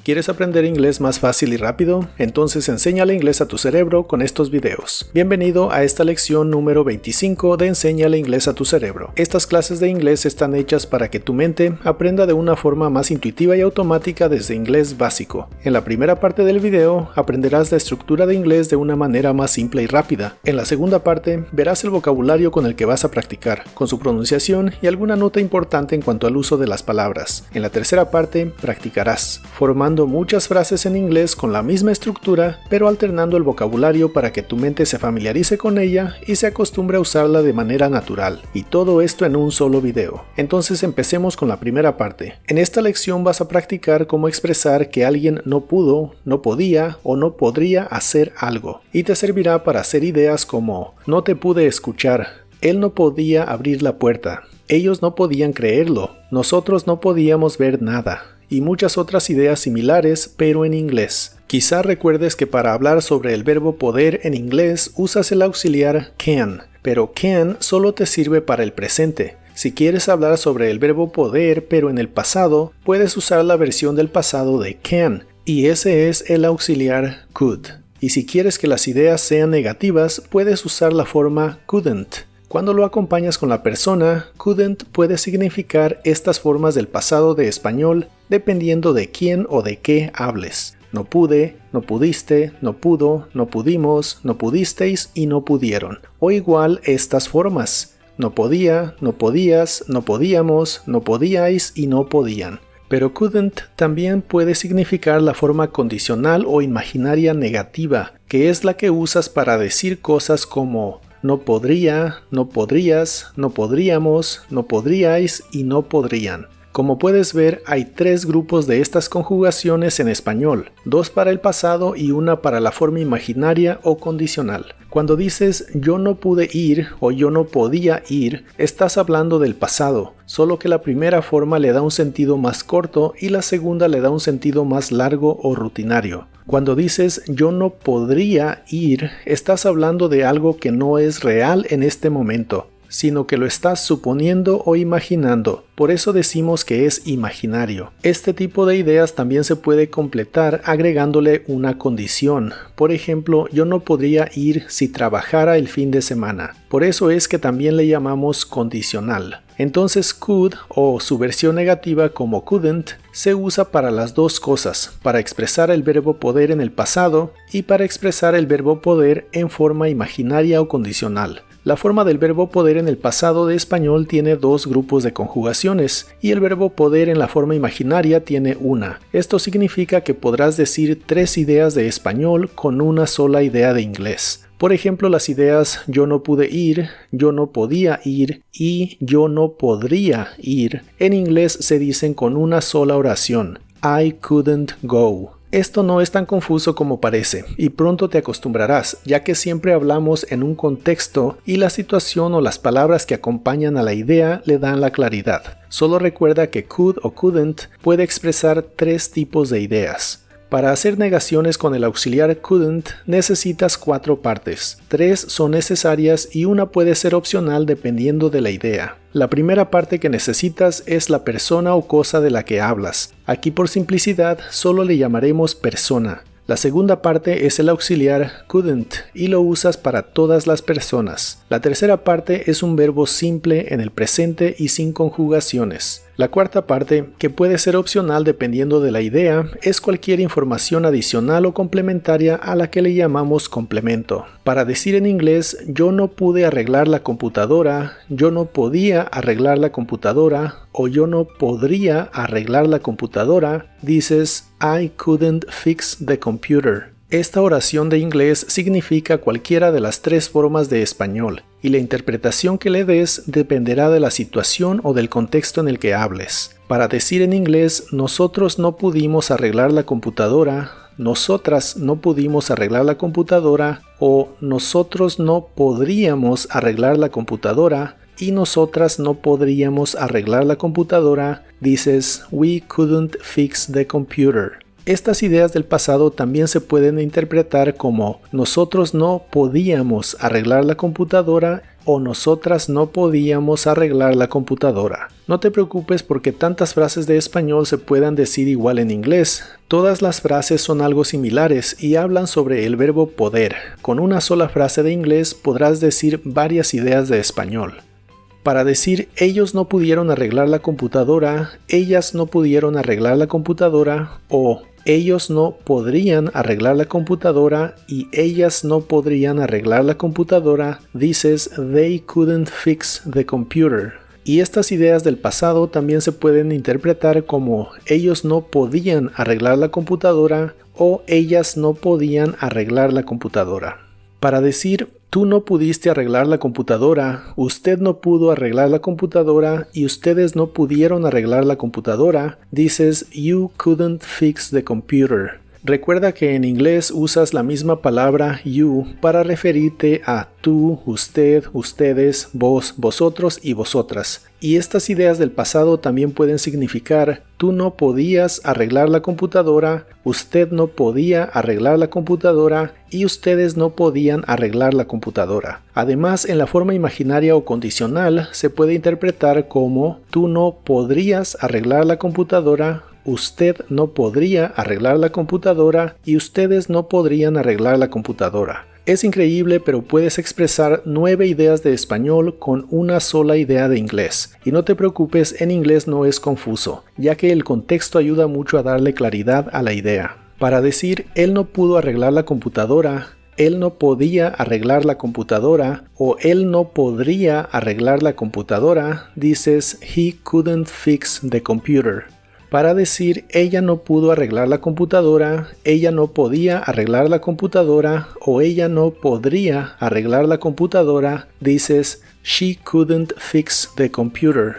¿Quieres aprender inglés más fácil y rápido? Entonces enséñale inglés a tu cerebro con estos videos. Bienvenido a esta lección número 25 de Enséñale inglés a tu cerebro. Estas clases de inglés están hechas para que tu mente aprenda de una forma más intuitiva y automática desde inglés básico. En la primera parte del video aprenderás la estructura de inglés de una manera más simple y rápida. En la segunda parte verás el vocabulario con el que vas a practicar, con su pronunciación y alguna nota importante en cuanto al uso de las palabras. En la tercera parte practicarás, formando muchas frases en inglés con la misma estructura, pero alternando el vocabulario para que tu mente se familiarice con ella y se acostumbre a usarla de manera natural. Y todo esto en un solo video. Entonces empecemos con la primera parte. En esta lección vas a practicar cómo expresar que alguien no pudo, no podía o no podría hacer algo. Y te servirá para hacer ideas como: no te pude escuchar, él no podía abrir la puerta, ellos no podían creerlo, nosotros no podíamos ver nada. Y muchas otras ideas similares, pero en inglés. Quizá recuerdes que para hablar sobre el verbo poder en inglés usas el auxiliar can, pero can solo te sirve para el presente. Si quieres hablar sobre el verbo poder, pero en el pasado, puedes usar la versión del pasado de can, y ese es el auxiliar could. Y si quieres que las ideas sean negativas, puedes usar la forma couldn't. Cuando lo acompañas con la persona, couldn't puede significar estas formas del pasado de español dependiendo de quién o de qué hables. No pude, no pudiste, no pudo, no pudimos, no pudisteis y no pudieron. O igual estas formas. No podía, no podías, no podíamos, no podíais y no podían. Pero couldn't también puede significar la forma condicional o imaginaria negativa, que es la que usas para decir cosas como no podría, no podrías, no podríamos, no podríais y no podrían. Como puedes ver, hay tres grupos de estas conjugaciones en español, dos para el pasado y una para la forma imaginaria o condicional. Cuando dices yo no pude ir o yo no podía ir, estás hablando del pasado, solo que la primera forma le da un sentido más corto y la segunda le da un sentido más largo o rutinario. Cuando dices yo no podría ir, estás hablando de algo que no es real en este momento, sino que lo estás suponiendo o imaginando. Por eso decimos que es imaginario. Este tipo de ideas también se puede completar agregándole una condición. Por ejemplo, yo no podría ir si trabajara el fin de semana. Por eso es que también le llamamos condicional. Entonces could o su versión negativa como couldn't se usa para las dos cosas, para expresar el verbo poder en el pasado y para expresar el verbo poder en forma imaginaria o condicional. La forma del verbo poder en el pasado de español tiene dos grupos de conjugaciones y el verbo poder en la forma imaginaria tiene una. Esto significa que podrás decir tres ideas de español con una sola idea de inglés. Por ejemplo, las ideas yo no pude ir, yo no podía ir y yo no podría ir en inglés se dicen con una sola oración: I couldn't go. Esto no es tan confuso como parece, y pronto te acostumbrarás, ya que siempre hablamos en un contexto y la situación o las palabras que acompañan a la idea le dan la claridad. Solo recuerda que could o couldn't puede expresar tres tipos de ideas. Para hacer negaciones con el auxiliar couldn't necesitas 4 partes. 3 son necesarias y una puede ser opcional dependiendo de la idea. La primera parte que necesitas es la persona o cosa de la que hablas. Aquí por simplicidad solo le llamaremos persona. La segunda parte es el auxiliar couldn't y lo usas para todas las personas. La tercera parte es un verbo simple en el presente y sin conjugaciones. La cuarta parte, que puede ser opcional dependiendo de la idea, es cualquier información adicional o complementaria a la que le llamamos complemento. Para decir en inglés yo no pude arreglar la computadora, yo no podía arreglar la computadora o yo no podría arreglar la computadora, dices I couldn't fix the computer. Esta oración de inglés significa cualquiera de las tres formas de español, y la interpretación que le des dependerá de la situación o del contexto en el que hables. Para decir en inglés, nosotros no pudimos arreglar la computadora, nosotras no pudimos arreglar la computadora, o nosotros no podríamos arreglar la computadora, y nosotras no podríamos arreglar la computadora, dices we couldn't fix the computer. Estas ideas del pasado también se pueden interpretar como nosotros no podíamos arreglar la computadora o nosotras no podíamos arreglar la computadora. No te preocupes porque tantas frases de español se puedan decir igual en inglés. Todas las frases son algo similares y hablan sobre el verbo poder. Con una sola frase de inglés podrás decir varias ideas de español. Para decir ellos no pudieron arreglar la computadora, ellas no pudieron arreglar la computadora o ellos no podrían arreglar la computadora y ellas no podrían arreglar la computadora, dices they couldn't fix the computer. Y estas ideas del pasado también se pueden interpretar como ellos no podían arreglar la computadora o ellas no podían arreglar la computadora. Para decir tú no pudiste arreglar la computadora, usted no pudo arreglar la computadora y ustedes no pudieron arreglar la computadora, dices you couldn't fix the computer. Recuerda que en inglés usas la misma palabra you para referirte a tú, usted, ustedes, vos, vosotros y vosotras. Y estas ideas del pasado también pueden significar tú no podías arreglar la computadora, usted no podía arreglar la computadora y ustedes no podían arreglar la computadora. Además, en la forma imaginaria o condicional se puede interpretar como tú no podrías arreglar la computadora, usted no podría arreglar la computadora y ustedes no podrían arreglar la computadora. Es increíble, pero puedes expresar 9 ideas de español con una sola idea de inglés. Y no te preocupes, en inglés no es confuso, ya que el contexto ayuda mucho a darle claridad a la idea. Para decir él no pudo arreglar la computadora, él no podía arreglar la computadora o él no podría arreglar la computadora, dices he couldn't fix the computer. Para decir ella no pudo arreglar la computadora, ella no podía arreglar la computadora o ella no podría arreglar la computadora, dices she couldn't fix the computer.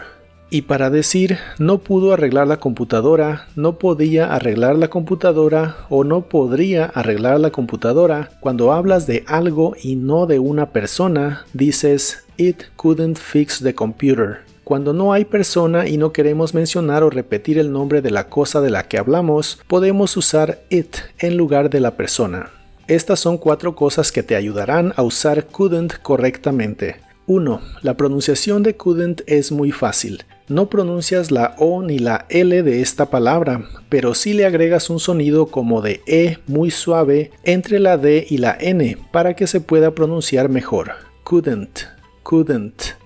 Y para decir no pudo arreglar la computadora, no podía arreglar la computadora o no podría arreglar la computadora, cuando hablas de algo y no de una persona, dices it couldn't fix the computer. Cuando no hay persona y no queremos mencionar o repetir el nombre de la cosa de la que hablamos, podemos usar it en lugar de la persona. Estas son 4 cosas que te ayudarán a usar couldn't correctamente. 1. La pronunciación de couldn't es muy fácil. No pronuncias la O ni la L de esta palabra, pero sí le agregas un sonido como de E muy suave entre la D y la N para que se pueda pronunciar mejor. Couldn't, couldn't.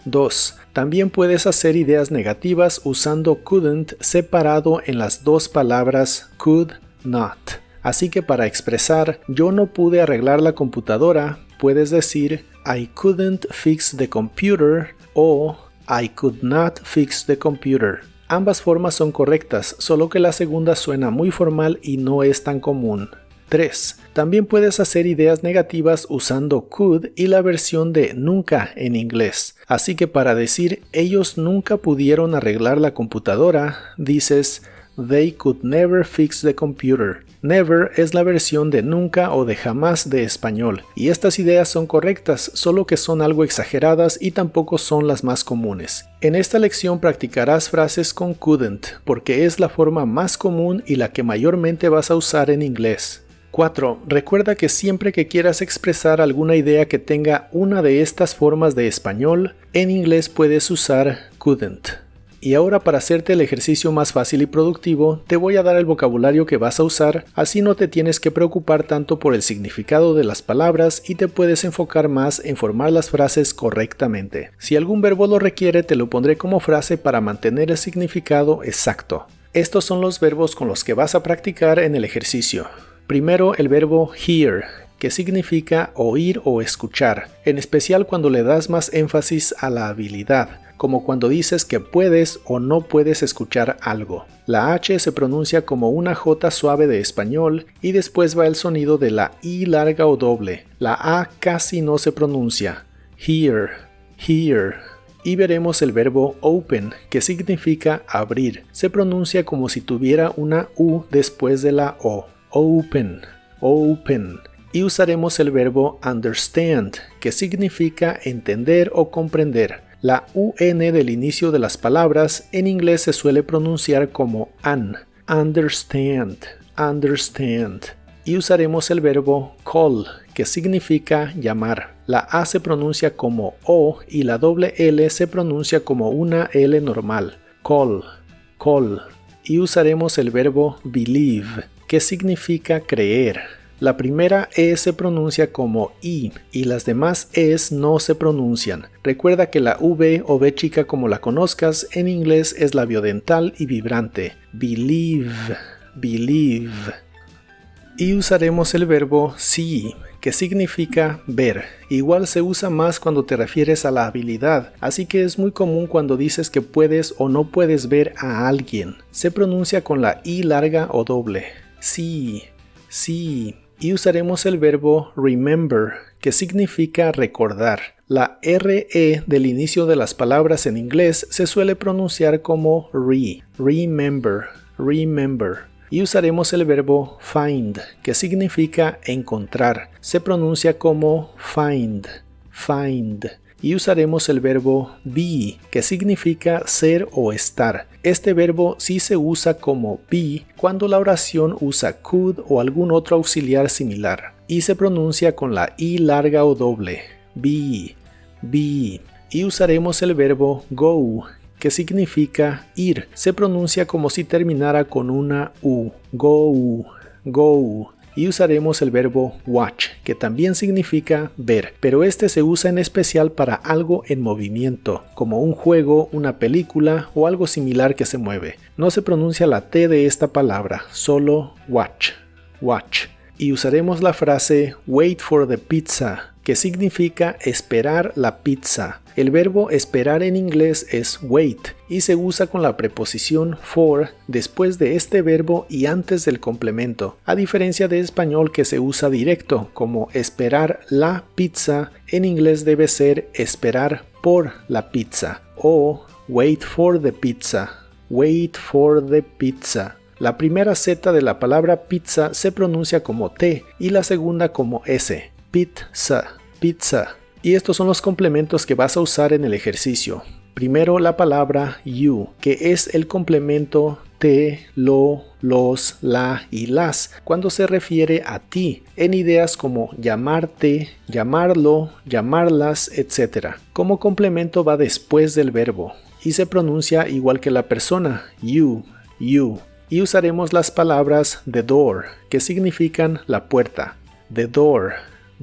2. También puedes hacer ideas negativas usando couldn't separado en las 2 palabras could not. Así que para expresar yo no pude arreglar la computadora, puedes decir I couldn't fix the computer o I could not fix the computer. Ambas formas son correctas, solo que la segunda suena muy formal y no es tan común. 3. También puedes hacer ideas negativas usando could y la versión de nunca en inglés. Así que para decir ellos nunca pudieron arreglar la computadora, dices they could never fix the computer. Never es la versión de nunca o de jamás de español. Y estas ideas son correctas, solo que son algo exageradas y tampoco son las más comunes. En esta lección practicarás frases con couldn't, porque es la forma más común y la que mayormente vas a usar en inglés. 4. Recuerda que siempre que quieras expresar alguna idea que tenga una de estas formas de español, en inglés puedes usar couldn't. Y ahora, para hacerte el ejercicio más fácil y productivo, te voy a dar el vocabulario que vas a usar, así no te tienes que preocupar tanto por el significado de las palabras y te puedes enfocar más en formar las frases correctamente. Si algún verbo lo requiere, te lo pondré como frase para mantener el significado exacto. Estos son los verbos con los que vas a practicar en el ejercicio. Primero, el verbo hear, que significa oír o escuchar, en especial cuando le das más énfasis a la habilidad, como cuando dices que puedes o no puedes escuchar algo. La H se pronuncia como una J suave de español y después va el sonido de la I larga o doble. La A casi no se pronuncia. Hear, hear. Y veremos el verbo open, que significa abrir. Se pronuncia como si tuviera una U después de la O. Open, open. Y usaremos el verbo understand, que significa entender o comprender. La UN del inicio de las palabras en inglés se suele pronunciar como understand, understand. Y usaremos el verbo call, que significa llamar. La A se pronuncia como O y la doble L se pronuncia como una L normal. Call, call. Y usaremos el verbo believe, que significa creer. La primera E se pronuncia como I y las demás E's no se pronuncian. Recuerda que la V o V chica como la conozcas en inglés es labiodental y vibrante. Believe, believe. Y usaremos el verbo see, que significa ver. Igual se usa más cuando te refieres a la habilidad, así que es muy común cuando dices que puedes o no puedes ver a alguien. Se pronuncia con la I larga o doble. See, see. Y usaremos el verbo remember, que significa recordar. La RE del inicio de las palabras en inglés se suele pronunciar como remember, remember. Y usaremos el verbo find, que significa encontrar. Se pronuncia como find, find. Y usaremos el verbo be, que significa ser o estar. Este verbo sí se usa como be cuando la oración usa could o algún otro auxiliar similar. Y se pronuncia con la I larga o doble. Be, be. Y usaremos el verbo go, que significa ir. Se pronuncia como si terminara con una U. Go, go. Y usaremos el verbo watch, que también significa ver, pero este se usa en especial para algo en movimiento, como un juego, una película o algo similar que se mueve. No se pronuncia la T de esta palabra, solo watch, watch. Y usaremos la frase wait for the pizza, que significa esperar la pizza. El verbo esperar en inglés es wait y se usa con la preposición for después de este verbo y antes del complemento, a diferencia de español que se usa directo, como esperar la pizza, en inglés debe ser esperar por la pizza o wait for the pizza, wait for the pizza. La primera Z de la palabra pizza se pronuncia como T y la segunda como S, pizza, pizza. Y estos son los complementos que vas a usar en el ejercicio. Primero la palabra you, que es el complemento te, lo, los, la y las, cuando se refiere a ti, en ideas como llamarte, llamarlo, llamarlas, etc. Como complemento va después del verbo y se pronuncia igual que la persona, you, you. Y usaremos las palabras the door, que significan la puerta, the door,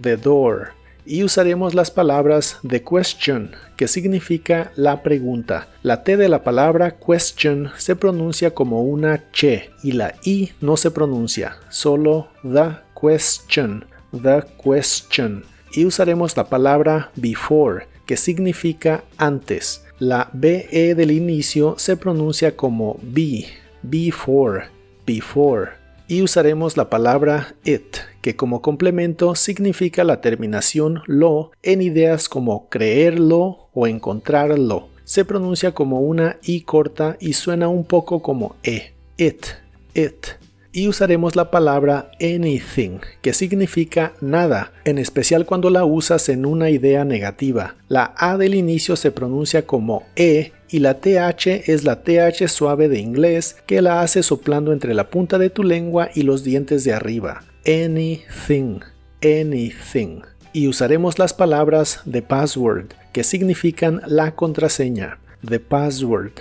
the door. Y usaremos las palabras the question, que significa la pregunta. La T de la palabra question se pronuncia como una che y la I no se pronuncia, solo the question, the question. Y usaremos la palabra before, que significa antes. La BE del inicio se pronuncia como be, before, before. Y usaremos la palabra it, que como complemento significa la terminación lo en ideas como creerlo o encontrarlo. Se pronuncia como una I corta y suena un poco como E. It, it. Y usaremos la palabra anything, que significa nada, en especial cuando la usas en una idea negativa. La A del inicio se pronuncia como E y la TH es la TH suave de inglés que la hace soplando entre la punta de tu lengua y los dientes de arriba. Anything, anything. Y usaremos las palabras the password, que significan la contraseña. The password,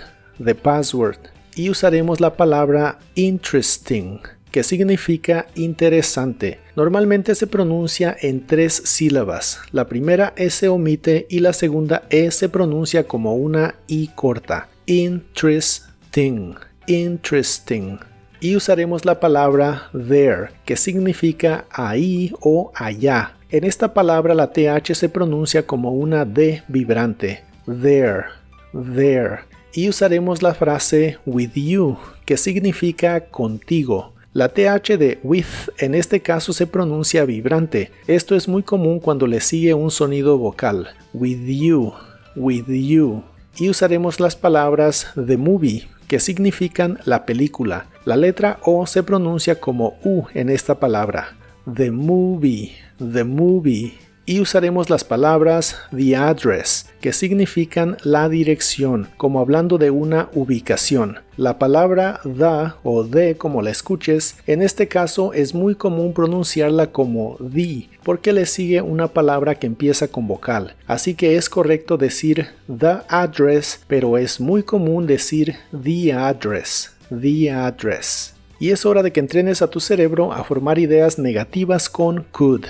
the password. Y usaremos la palabra interesting, que significa interesante. Normalmente se pronuncia en 3 sílabas. La primera E se omite y la segunda E se pronuncia como una I corta. Interesting, interesting. Y usaremos la palabra there, que significa ahí o allá. En esta palabra la TH se pronuncia como una D vibrante. There, there. Y usaremos la frase with you, que significa contigo. La TH de with en este caso se pronuncia vibrante. Esto es muy común cuando le sigue un sonido vocal. With you, with you. Y usaremos las palabras the movie, que significan la película. La letra O se pronuncia como U en esta palabra. The movie, the movie. Y usaremos las palabras the address, que significan la dirección, como hablando de una ubicación. La palabra the o de como la escuches, en este caso es muy común pronunciarla como the, porque le sigue una palabra que empieza con vocal. Así que es correcto decir the address, pero es muy común decir the address. The address. Y es hora de que entrenes a tu cerebro a formar ideas negativas con could.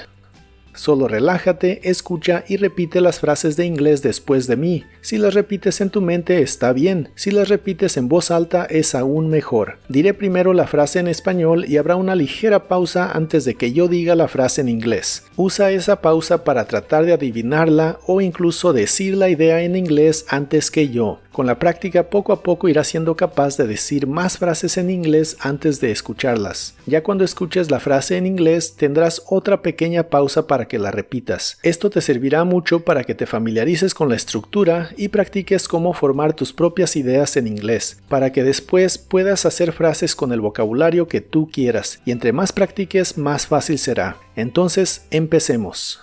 Solo relájate, escucha y repite las frases de inglés después de mí. Si las repites en tu mente está bien, si las repites en voz alta es aún mejor. Diré primero la frase en español y habrá una ligera pausa antes de que yo diga la frase en inglés. Usa esa pausa para tratar de adivinarla o incluso decir la idea en inglés antes que yo. Con la práctica poco a poco irás siendo capaz de decir más frases en inglés antes de escucharlas. Ya cuando escuches la frase en inglés tendrás otra pequeña pausa para que la repitas. Esto te servirá mucho para que te familiarices con la estructura y practiques cómo formar tus propias ideas en inglés, para que después puedas hacer frases con el vocabulario que tú quieras, y entre más practiques más fácil será. Entonces, empecemos.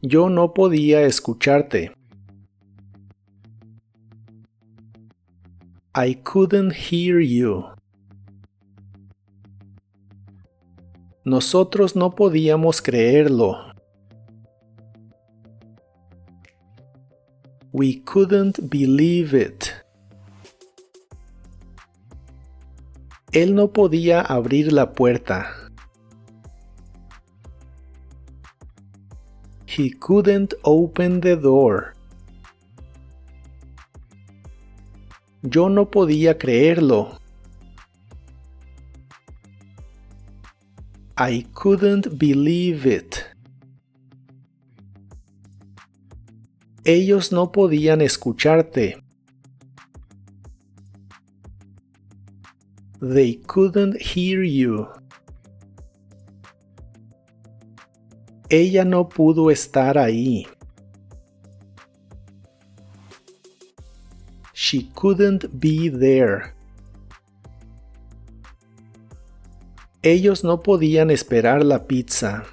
Yo no podía escucharte. I couldn't hear you. Nosotros no podíamos creerlo. We couldn't believe it. Él no podía abrir la puerta. He couldn't open the door. Yo no podía creerlo. I couldn't believe it. Ellos no podían escucharte. They couldn't hear you. Ella no pudo estar ahí. She couldn't be there. Ellos no podían esperar la pizza.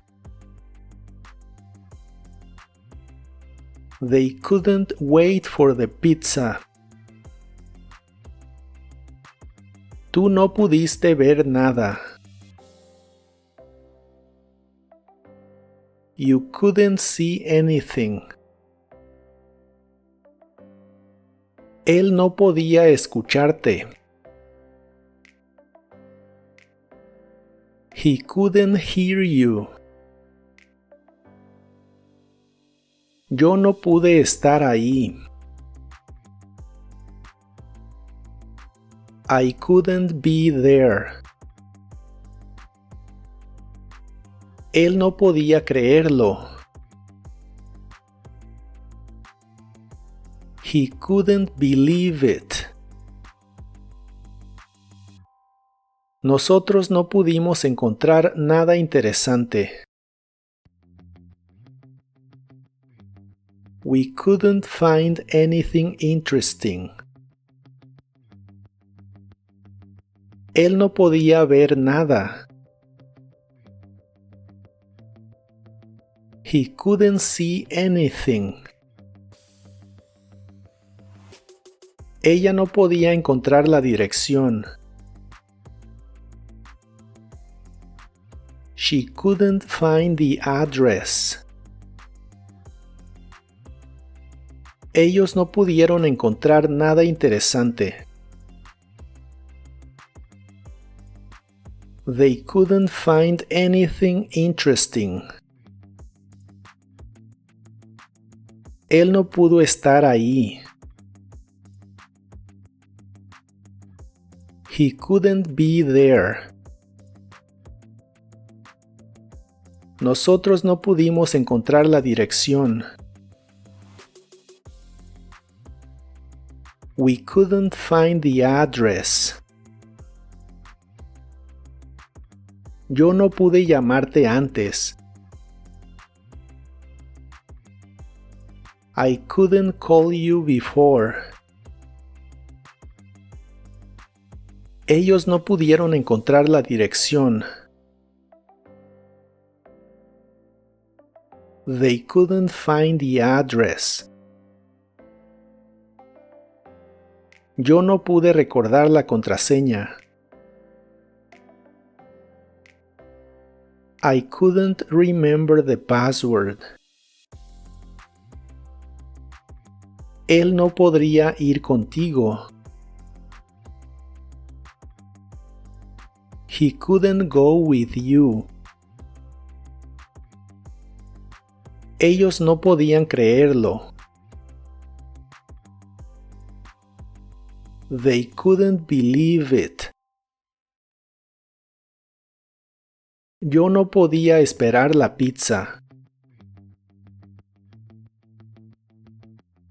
They couldn't wait for the pizza. Tú no pudiste ver nada. You couldn't see anything. Él no podía escucharte. He couldn't hear you. Yo no pude estar ahí. I couldn't be there. Él no podía creerlo. He couldn't believe it. Nosotros no pudimos encontrar nada interesante. We couldn't find anything interesting. Él no podía ver nada. He couldn't see anything. Ella no podía encontrar la dirección. She couldn't find the address. Ellos no pudieron encontrar nada interesante. They couldn't find anything interesting. Él no pudo estar ahí. He couldn't be there. Nosotros no pudimos encontrar la dirección. We couldn't find the address. Yo no pude llamarte antes. I couldn't call you before. Ellos no pudieron encontrar la dirección. They couldn't find the address. Yo no pude recordar la contraseña. I couldn't remember the password. Él no podría ir contigo. He couldn't go with you. Ellos no podían creerlo. They couldn't believe it. Yo no podía esperar la pizza.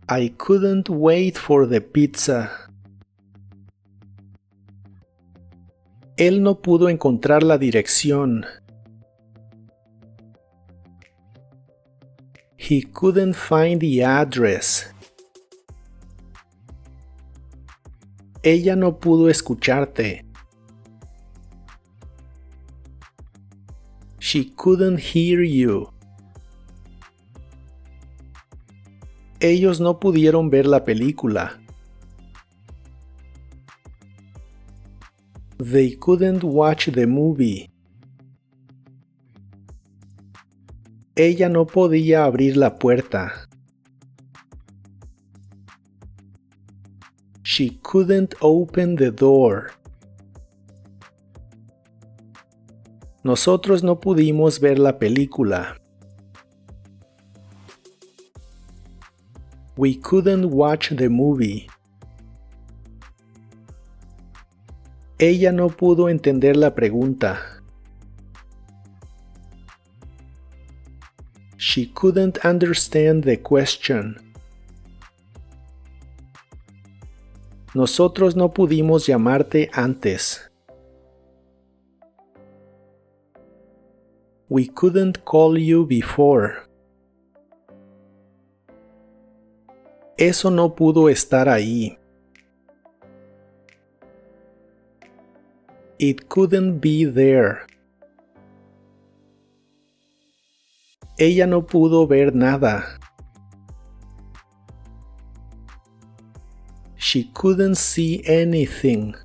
I couldn't wait for the pizza. Él no pudo encontrar la dirección. He couldn't find the address. Ella no pudo escucharte. She couldn't hear you. Ellos no pudieron ver la película. They couldn't watch the movie. Ella no podía abrir la puerta. She couldn't open the door. Nosotros no pudimos ver la película. We couldn't watch the movie. Ella no pudo entender la pregunta. She couldn't understand the question. Nosotros no pudimos llamarte antes. We couldn't call you before. Eso no pudo estar ahí. It couldn't be there. Ella no pudo ver nada. She couldn't see anything.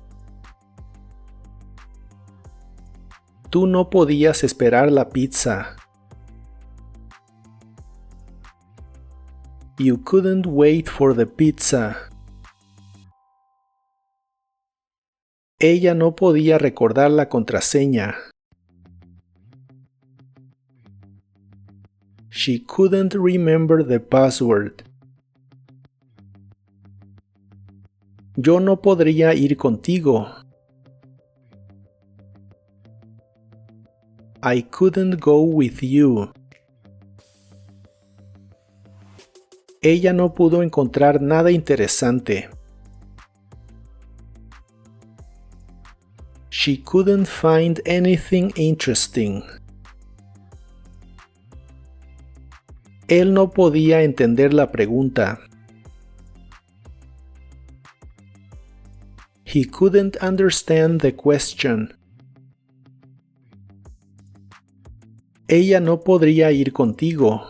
Tú no podías esperar la pizza. You couldn't wait for the pizza. Ella no podía recordar la contraseña. She couldn't remember the password. Yo no podría ir contigo. I couldn't go with you. Ella no pudo encontrar nada interesante. She couldn't find anything interesting. Él no podía entender la pregunta. He couldn't understand the question. Ella no podría ir contigo.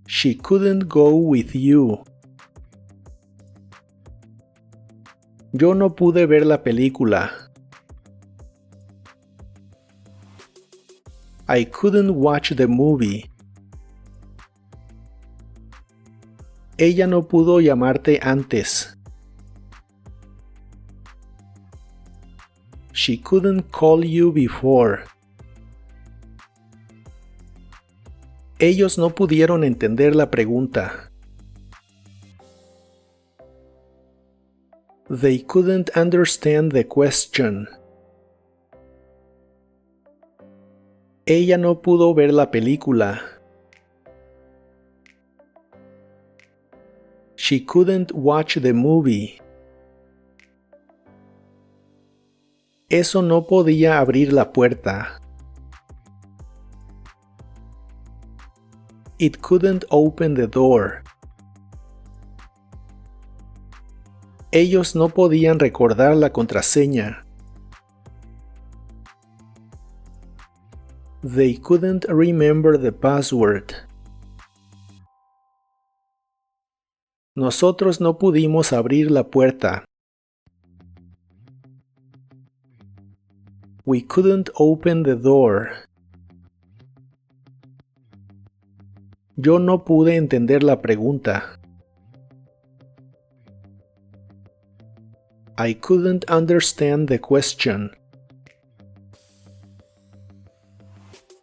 She couldn't go with you. Yo no pude ver la película. I couldn't watch the movie. Ella no pudo llamarte antes. She couldn't call you before. Ellos no pudieron entender la pregunta. They couldn't understand the question. Ella no pudo ver la película. She couldn't watch the movie. Eso no podía abrir la puerta. It couldn't open the door. Ellos no podían recordar la contraseña. They couldn't remember the password. Nosotros no pudimos abrir la puerta. We couldn't open the door. Yo no pude entender la pregunta. I couldn't understand the question.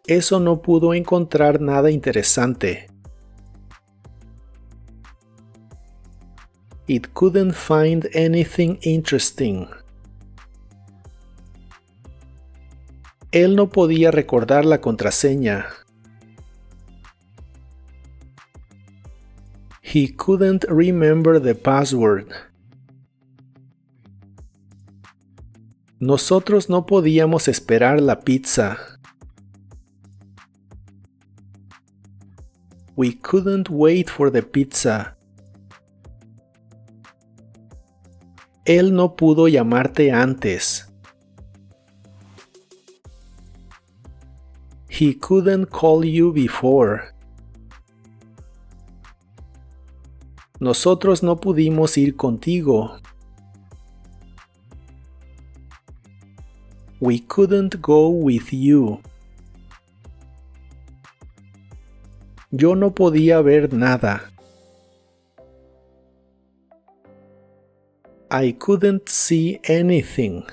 Eso no pudo encontrar nada interesante. It couldn't find anything interesting. Él no podía recordar la contraseña. He couldn't remember the password. Nosotros no podíamos esperar la pizza. We couldn't wait for the pizza. Él no pudo llamarte antes. He couldn't call you before. Nosotros no pudimos ir contigo. We couldn't go with you. Yo no podía ver nada. I couldn't see anything.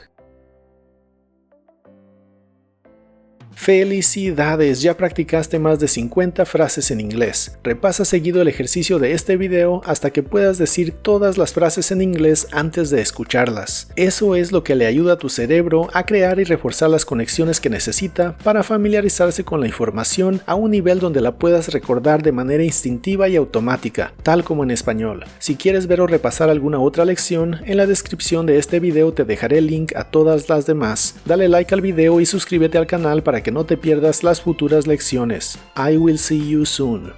¡Felicidades! Ya practicaste más de 50 frases en inglés. Repasa seguido el ejercicio de este video hasta que puedas decir todas las frases en inglés antes de escucharlas. Eso es lo que le ayuda a tu cerebro a crear y reforzar las conexiones que necesita para familiarizarse con la información a un nivel donde la puedas recordar de manera instintiva y automática, tal como en español. Si quieres ver o repasar alguna otra lección, en la descripción de este video te dejaré el link a todas las demás. Dale like al video y suscríbete al canal para que no te pierdas las futuras lecciones. I will see you soon.